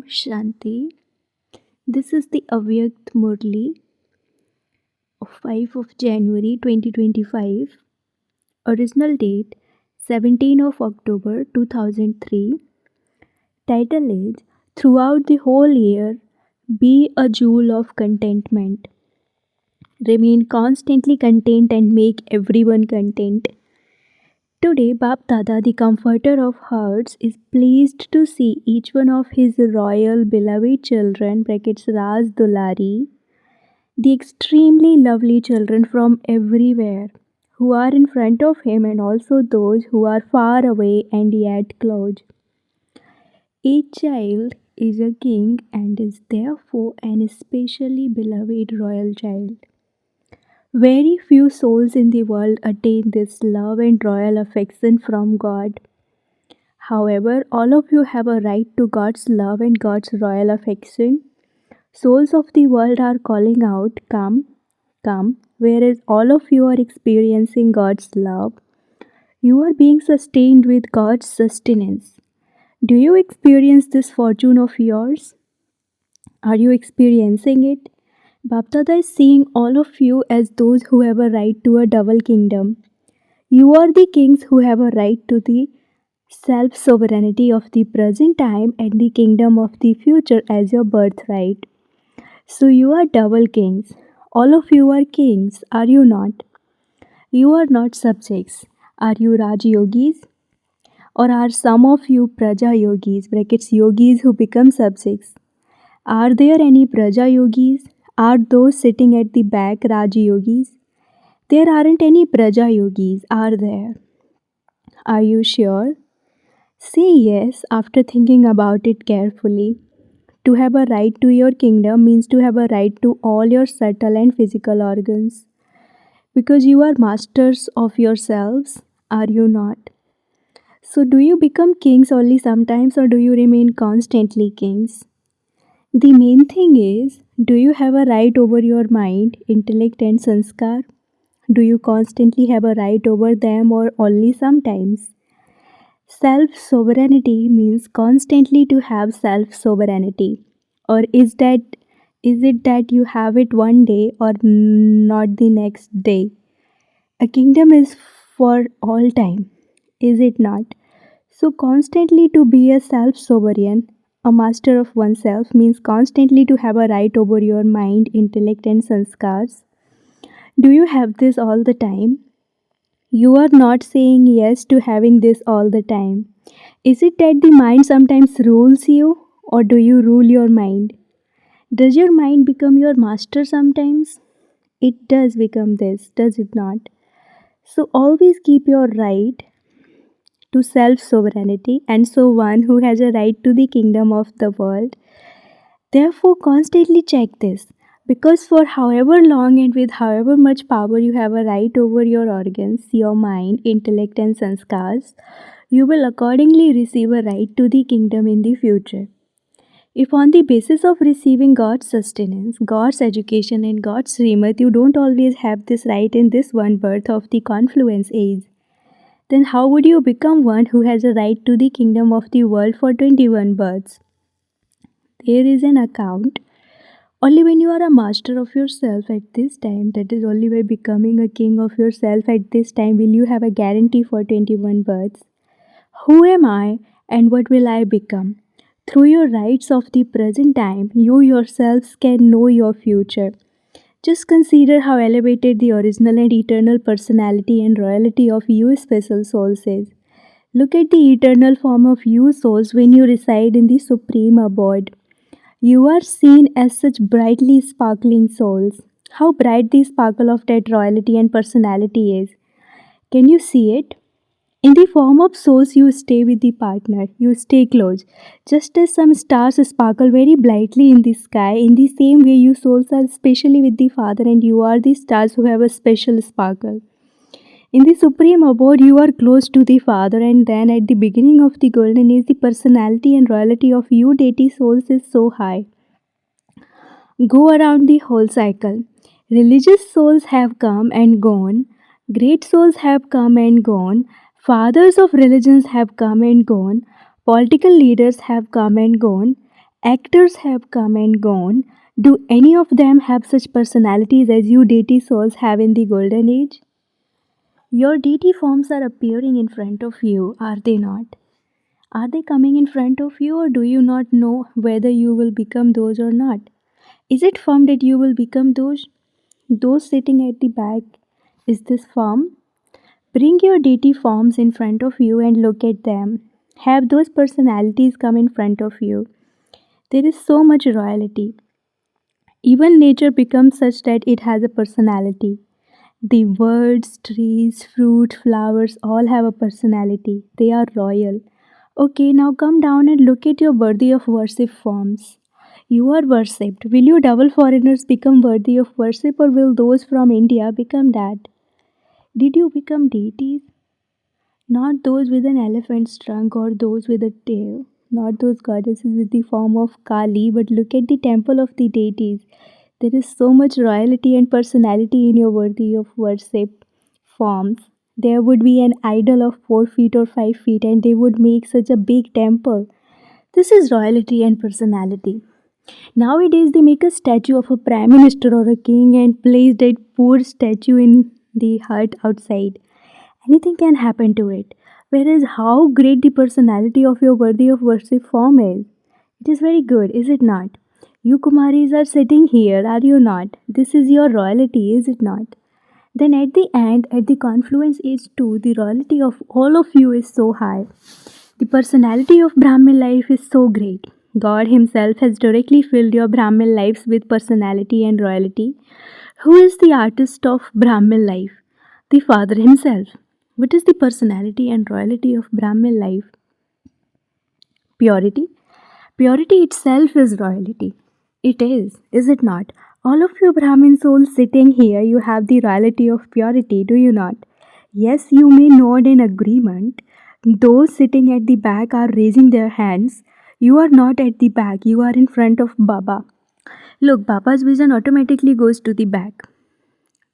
Shanti. This is the Avyakt Murli of 5 of January 2025. Original date 17 of October 2003. Title is Throughout the Whole Year, Be a Jewel of Contentment. Remain constantly content and make everyone content. Today, Bap Dada, the comforter of hearts, is pleased to see each one of his royal beloved children, brackets Raz Dulari, the extremely lovely children from everywhere, who are in front of him and also those who are far away and yet close. Each child is a king and is therefore an especially beloved royal child. Very few souls in the world attain this love and royal affection from God. However, all of you have a right to God's love and God's royal affection. Souls of the world are calling out, Come, come, whereas all of you are experiencing God's love. You are being sustained with God's sustenance. Do you experience this fortune of yours? Are you experiencing it? Bapdada is seeing all of you as those who have a right to a double kingdom. You are the kings who have a right to the self sovereignty of the present time and the kingdom of the future as your birthright. So you are double kings. All of you are kings, are you not? You are not subjects. Are you Raj Yogis? Or are some of you Praja Yogis, brackets yogis who become subjects? Are there any Praja Yogis? Are those sitting at the back Raj Yogis? There aren't any Praja Yogis, are there? Are you sure? Say yes after thinking about it carefully. To have a right to your kingdom means to have a right to all your subtle and physical organs. Because you are masters of yourselves, are you not? So, do you become kings only sometimes or do you remain constantly kings? The main thing is, do you have a right over your mind, intellect, and sanskar? Do you constantly have a right over them or only sometimes? Self sovereignty means constantly to have self sovereignty. Or is it that you have it one day or not the next day? A kingdom is for all time, is it not? So constantly to be a self sovereign, a master of oneself means constantly to have a right over your mind, intellect and sanskars. Do you have this all the time? You are not saying yes to having this all the time. Is it that the mind sometimes rules you, or do you rule your mind? Does your mind become your master sometimes? It does become this, does it not? So always keep your right to self sovereignty, and so one who has a right to the kingdom of the world. Therefore, constantly check this. Because for however long and with however much power you have a right over your organs, your mind, intellect, and sanskars, you will accordingly receive a right to the kingdom in the future. If on the basis of receiving God's sustenance, God's education, and God's srimad, you don't always have this right in this one birth of the confluence age, then how would you become one who has a right to the kingdom of the world for 21 births? There is an account. Only when you are a master of yourself at this time, that is only by becoming a king of yourself at this time, will you have a guarantee for 21 births. Who am I and what will I become? Through your rights of the present time, you yourselves can know your future. Just consider how elevated the original and eternal personality and royalty of you special souls is. Look at the eternal form of you souls when you reside in the supreme abode. You are seen as such brightly sparkling souls. How bright the sparkle of that royalty and personality is. Can you see it? In the form of souls, you stay with the partner, you stay close. Just as some stars sparkle very brightly in the sky, in the same way, you souls are specially with the Father, and you are the stars who have a special sparkle. In the supreme abode, you are close to the Father, and then at the beginning of the golden age, the personality and royalty of you deity souls is so high. Go around the whole cycle. Religious souls have come and gone, great souls have come and gone, fathers of religions have come and gone, political leaders have come and gone. Actors have come and gone. Do any of them have such personalities as you deity souls have in the golden age? Your deity forms are appearing in front of you, are they not? Are they coming in front of you, or do you not know whether you will become those or not? Is it firm that you will become those? Those sitting at the back, is this firm? Bring your deity forms in front of you and look at them. Have those personalities come in front of you. There is so much royalty. Even nature becomes such that it has a personality. The birds, trees, fruit, flowers all have a personality. They are royal. Okay, now come down and look at your worthy of worship forms. You are worshipped. Will you double foreigners become worthy of worship, or will those from India become that? Did you become deities? Not those with an elephant's trunk or those with a tail. Not those goddesses with the form of Kali, but look at the temple of the deities. There is so much royalty and personality in your worthy of worship forms. There would be an idol of 4 feet or 5 feet, and they would make such a big temple. This is royalty and personality. Nowadays, they make a statue of a prime minister or a king and place that poor statue in the hut outside. Anything can happen to it. Whereas, how great the personality of your worthy of worship form is. It is very good, is it not? You Kumaris are sitting here, are you not? This is your royalty, is it not? Then at the end, at the confluence age 2, the royalty of all of you is so high. The personality of Brahmin life is so great. God Himself has directly filled your Brahmin lives with personality and royalty. Who is the artist of Brahmin life? The Father Himself. What is the personality and royalty of Brahmin life? Purity. Purity itself is royalty. It is it not? All of you Brahmin souls sitting here, you have the royalty of purity, do you not? Yes, you may nod in agreement. Those sitting at the back are raising their hands. You are not at the back, you are in front of Baba. Look, Baba's vision automatically goes to the back.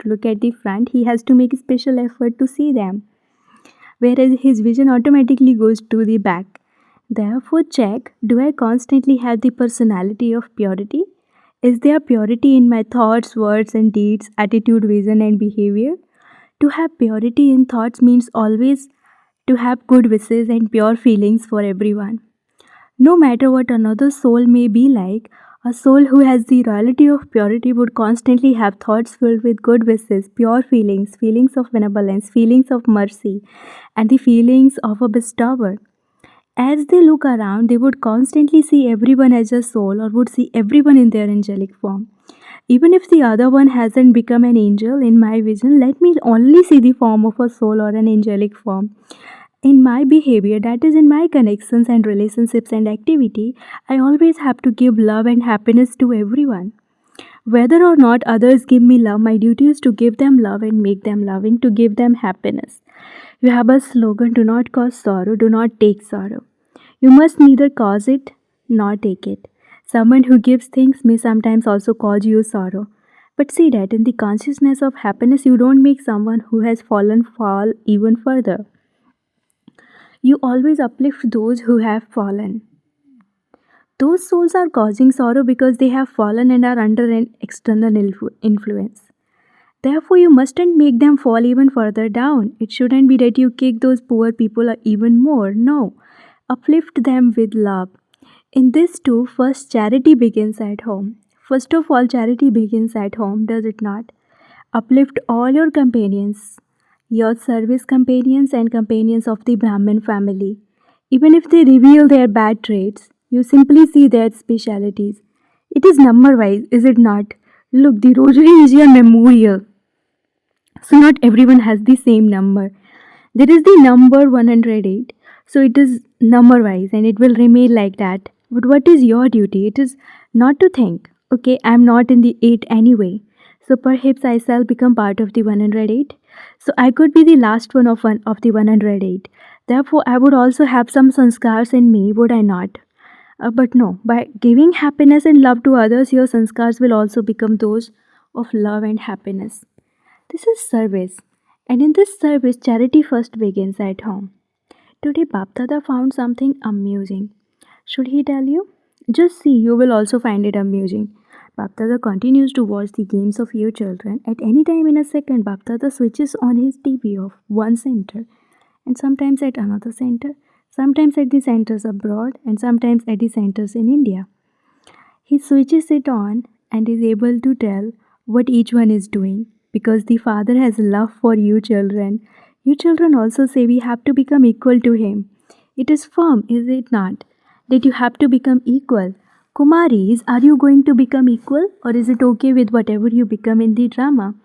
To look at the front, he has to make a special effort to see them, whereas his vision automatically goes to the back. Therefore, check, do I constantly have the personality of purity? Is there purity in my thoughts, words, and deeds, attitude, vision, and behavior? To have purity in thoughts means always to have good wishes and pure feelings for everyone. No matter what another soul may be like, a soul who has the royalty of purity would constantly have thoughts filled with good wishes, pure feelings, feelings of benevolence, feelings of mercy, and the feelings of a bestower. As they look around, they would constantly see everyone as a soul or would see everyone in their angelic form. Even if the other one hasn't become an angel, in my vision, let me only see the form of a soul or an angelic form. In my behavior, that is in my connections and relationships and activity, I always have to give love and happiness to everyone. Whether or not others give me love, my duty is to give them love and make them loving, to give them happiness. You have a slogan, do not cause sorrow, do not take sorrow. You must neither cause it nor take it. Someone who gives things may sometimes also cause you sorrow. But see that in the consciousness of happiness, you don't make someone who has fallen fall even further. You always uplift those who have fallen. Those souls are causing sorrow because they have fallen and are under an external influence. Therefore, you mustn't make them fall even further down. It shouldn't be that you kick those poor people even more. No. Uplift them with love. In this too, first charity begins at home. First of all, charity begins at home, does it not? Uplift all your companions, your service companions and companions of the Brahmin family. Even if they reveal their bad traits, you simply see their specialities. It is number wise, is it not? Look, the rosary is your memorial. So, not everyone has the same number. There is the number 108, so it is number wise and it will remain like that. But what is your duty? It is not to think, okay, I am not in the 8 anyway, so perhaps I shall become part of the 108. So I could be the last one of the 108. Therefore, I would also have some sanskars in me, would I not? But no, by giving happiness and love to others, your sanskars will also become those of love and happiness. This is service, and in this service, charity first begins at home. Today, Bapdada found something amusing. Should he tell you? Just see, you will also find it amusing. Bapdada continues to watch the games of your children. At any time in a second, Bapdada switches on his TV of one center and sometimes at another center, sometimes at the centers abroad and sometimes at the centers in India. He switches it on and is able to tell what each one is doing because the Father has love for you children. You children also say we have to become equal to Him. It is firm, is it not, that you have to become equal? Kumaris, are you going to become equal or is it okay with whatever you become in the drama?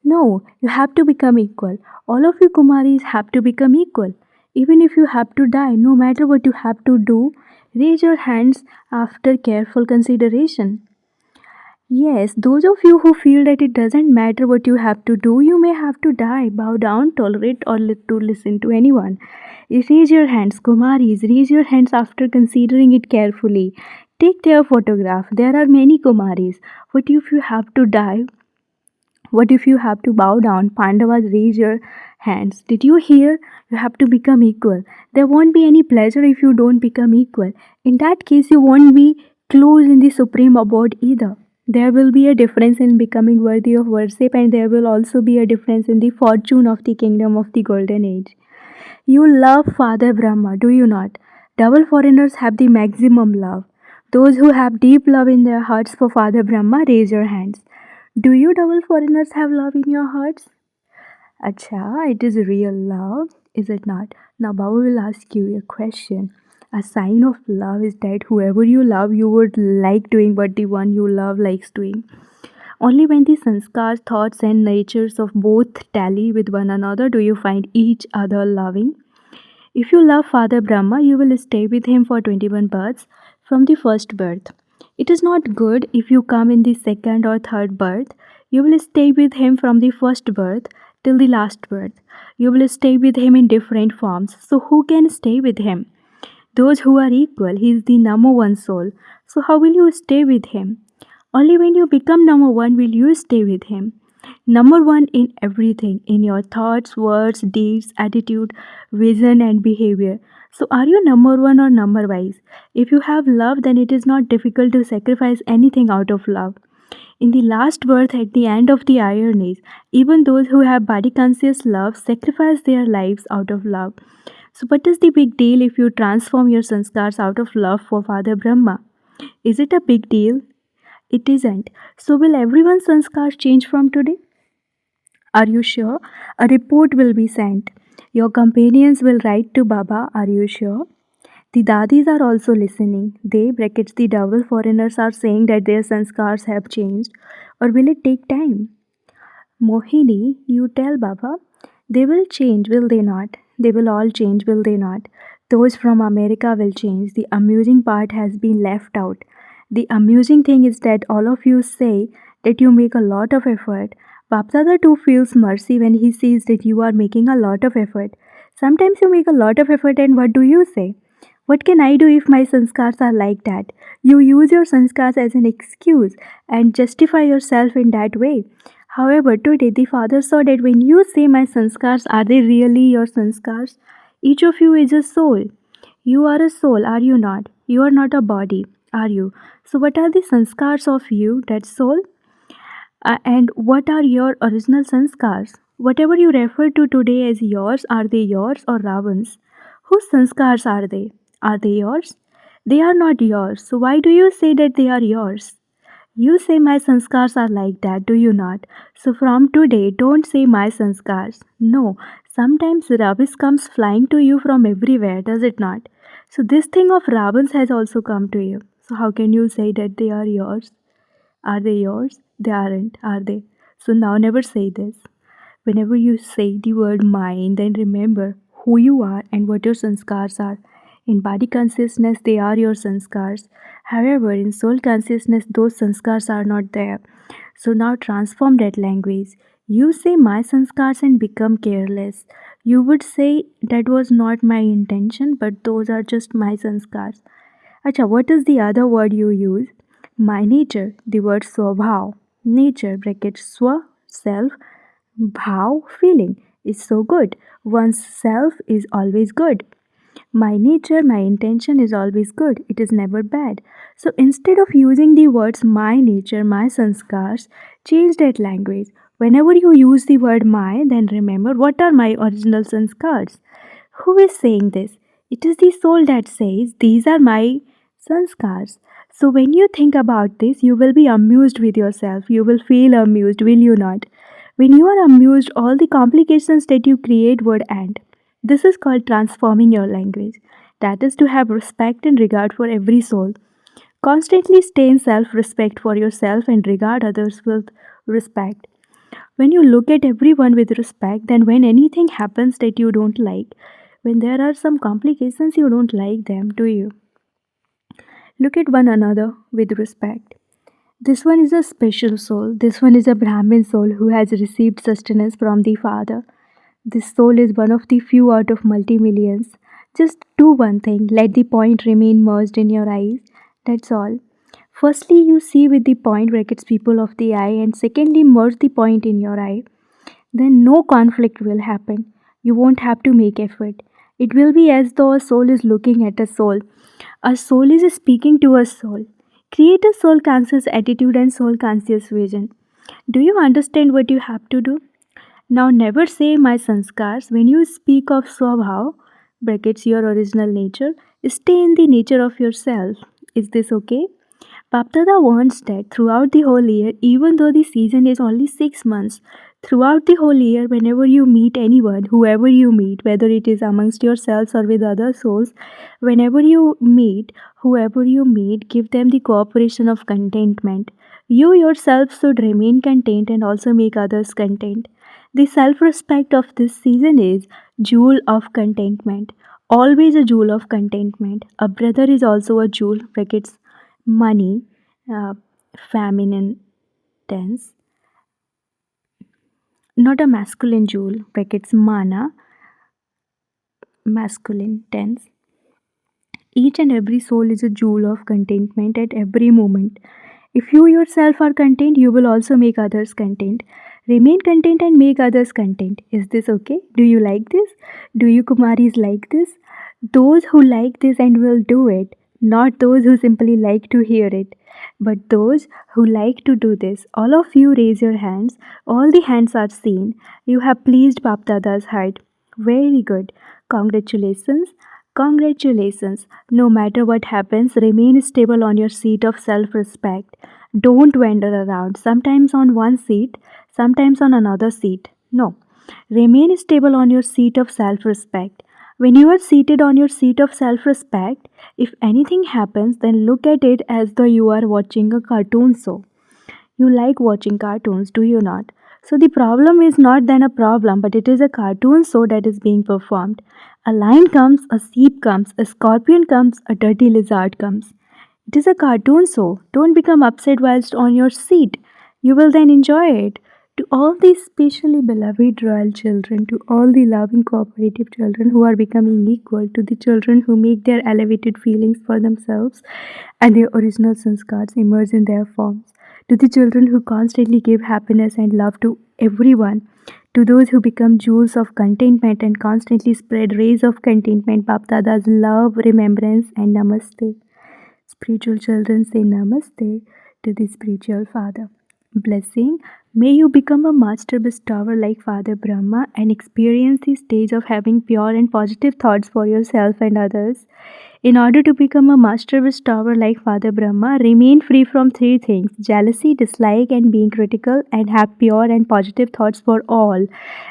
No, you have to become equal. All of you Kumaris have to become equal. Even if you have to die, no matter what you have to do, raise your hands after careful consideration. Yes, those of you who feel that it doesn't matter what you have to do, you may have to die, bow down, tolerate, or to listen to anyone. Raise your hands, Kumaris, raise your hands after considering it carefully. Take their photograph. There are many Kumaris. What if you have to die? What if you have to bow down? Pandavas, raise your hands. Did you hear? You have to become equal. There won't be any pleasure if you don't become equal. In that case, you won't be close in the supreme abode either. There will be a difference in becoming worthy of worship, and there will also be a difference in the fortune of the kingdom of the golden age. You love Father Brahma, do you not? Double foreigners have the maximum love. Those who have deep love in their hearts for Father Brahma, raise your hands. Do you double foreigners have love in your hearts? Acha, it is real love, is it not? Now Baba will ask you a question. A sign of love is that whoever you love, you would like doing what the one you love likes doing. Only when the sanskars, thoughts, and natures of both tally with one another do you find each other loving. If you love Father Brahma, you will stay with him for 21 births from the first birth. It is not good if you come in the second or third birth. You will stay with him from the first birth till the last birth. You will stay with him in different forms. So, who can stay with him? Those who are equal. He is the number one soul. So, how will you stay with him? Only when you become number one will you stay with him. Number one in everything, in your thoughts, words, deeds, attitude, vision, and behavior. So, are you number one or number wise? If you have love, then it is not difficult to sacrifice anything out of love. In the last birth, at the end of the Iron Age, even those who have body conscious love sacrifice their lives out of love. So, what is the big deal if you transform your sanskars out of love for Father Brahma? Is it a big deal? It isn't. So, will everyone's sanskars change from today? Are you sure? A report will be sent. Your companions will write to Baba. Are you sure? The dadis are also listening. They, brackets the double foreigners, are saying that their sanskars have changed. Or will it take time? Mohini, you tell Baba. They will change, will they not? They will all change, will they not? Those from America will change. The amusing part has been left out. The amusing thing is that all of you say that you make a lot of effort. Bapdada too feels mercy when he sees that you are making a lot of effort. Sometimes you make a lot of effort, and what do you say? What can I do if my sanskars are like that? You use your sanskars as an excuse and justify yourself in that way. However, today the father saw that when you say my sanskars, are they really your sanskars? Each of you is a soul. You are a soul, are you not? You are not a body, are you? So, what are the sanskars of you, that soul? And what are your original sanskars? Whatever you refer to today as yours, are they yours or Ravan's? Whose sanskars are they? Are they yours? They are not yours. So why do you say that they are yours? You say my sanskars are like that, do you not? So from today, don't say my sanskars. No, sometimes rubbish comes flying to you from everywhere, does it not? So this thing of Ravans has also come to you. So how can you say that they are yours? Are they yours? They aren't, are they? So now never say this. Whenever you say the word mine, then remember who you are and what your sanskars are. In body consciousness, they are your sanskars. However, in soul consciousness, those sanskars are not there. So now transform that language. You say my sanskars and become careless. You would say that was not my intention, but those are just my sanskars. Acha, what is the other word you use? My nature, the word swabhav. Nature, bracket swa, self, bhav, feeling, is so good. One's self is always good. My nature, my intention is always good, it is never bad. So instead of using the words my nature, my sanskars, change that language. Whenever you use the word my, then remember what are my original sanskars. Who is saying this? It is the soul that says, these are my sanskars. So when you think about this, you will be amused with yourself. You will feel amused, will you not? When you are amused, all the complications that you create would end. This is called transforming your language. That is to have respect and regard for every soul. Constantly stay in self respect for yourself and regard others with respect. When you look at everyone with respect, then when anything happens that you don't like, when there are some complications you don't like them, do you? Look at one another with respect. This one is a special soul. This one is a Brahmin soul who has received sustenance from the Father. This soul is one of the few out of multi-millions. Just do one thing, let the point remain merged in your eyes. That's all. Firstly, you see with the point brackets people of the eye, and secondly, merge the point in your eye. Then no conflict will happen. You won't have to make effort. It will be as though a soul is looking at a soul. A soul is speaking to a soul. Create a soul conscious attitude and soul conscious vision. Do you understand what you have to do? Now, never say my sanskars. When you speak of swabhav, brackets your original nature, stay in the nature of yourself. Is this okay? Bapdada wants that throughout the whole year, even though the season is only 6 months, throughout the whole year, whenever you meet anyone, whoever you meet, whether it is amongst yourselves or with other souls, whenever you meet, whoever you meet, give them the cooperation of contentment. You yourself should remain content and also make others content. The self respect of this season is jewel of contentment. Always a jewel of contentment. A brother is also a jewel, brackets money, uh, feminine tense, not a masculine jewel, brackets mana, masculine tense. Each and every soul is a jewel of contentment at every moment. If you yourself are content, you will also make others content. Remain content and make others content. Is this okay? Do you like this? Do you Kumaris like this? Those who like this and will do it, not those who simply like to hear it, but those who like to do this. All of you raise your hands. All the hands are seen. You have pleased Bapdada's heart. Very good. Congratulations. Congratulations. No matter what happens, remain stable on your seat of self respect. Don't wander around, sometimes on one seat, sometimes on another seat. No. Remain stable on your seat of self respect. When you are seated on your seat of self respect, if anything happens, then look at it as though you are watching a cartoon show. You like watching cartoons, do you not? So the problem is not then a problem, but it is a cartoon show that is being performed. A lion comes, a sheep comes, a scorpion comes, a dirty lizard comes. It is a cartoon show. Don't become upset whilst on your seat. You will then enjoy it. To all these specially beloved royal children, to all the loving cooperative children who are becoming equal to the children who make their elevated feelings for themselves and their original sanskars emerge in their forms, to the children who constantly give happiness and love to everyone, to those who become jewels of contentment and constantly spread rays of contentment, Bapdada's love, remembrance, and namaste. Spiritual children say namaste to the spiritual father. Blessing. May you become a master bestower like Father Brahma and experience the stage of having pure and positive thoughts for yourself and others. In order to become a master bestower like Father Brahma, remain free from three things: jealousy, dislike, and being critical, and have pure and positive thoughts for all,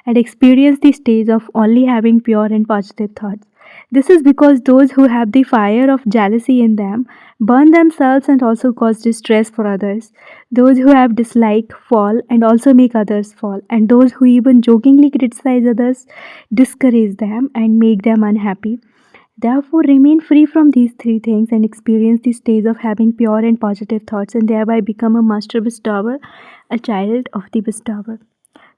and experience the stage of only having pure and positive thoughts. This is because those who have the fire of jealousy in them burn themselves and also cause distress for others. Those who have dislike fall and also make others fall, and those who even jokingly criticize others discourage them and make them unhappy. Therefore, remain free from these three things and experience the stage of having pure and positive thoughts and thereby become a master bestower, a child of the bestower.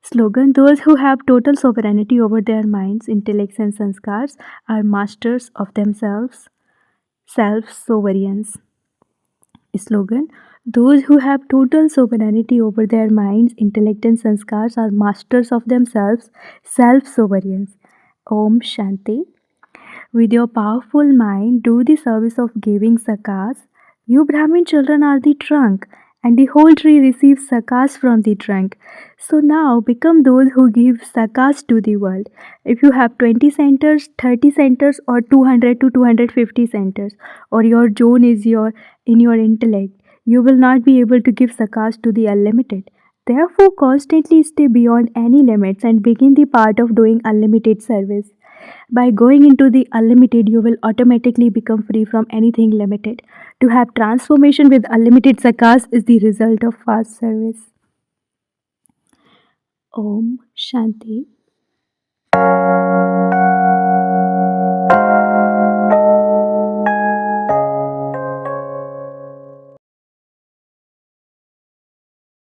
Slogan. Those who have total sovereignty over their minds, intellects, and sanskars are masters of themselves, self sovereigns. Slogan. Those who have total sovereignty over their minds, intellect, and sanskars are masters of themselves, self sovereigns. Om Shanti. With your powerful mind, do the service of giving sakas. You Brahmin children are the trunk, and the whole tree receives sakas from the trunk. So now become those who give sakas to the world. If you have 20 centers, 30 centers, or 200 to 250 centers, or your zone is in your intellect, you will not be able to give sakas to the unlimited. Therefore, constantly stay beyond any limits and begin the part of doing unlimited service. By going into the unlimited, you will automatically become free from anything limited. To have transformation with unlimited sakas is the result of fast service. Om Shanti.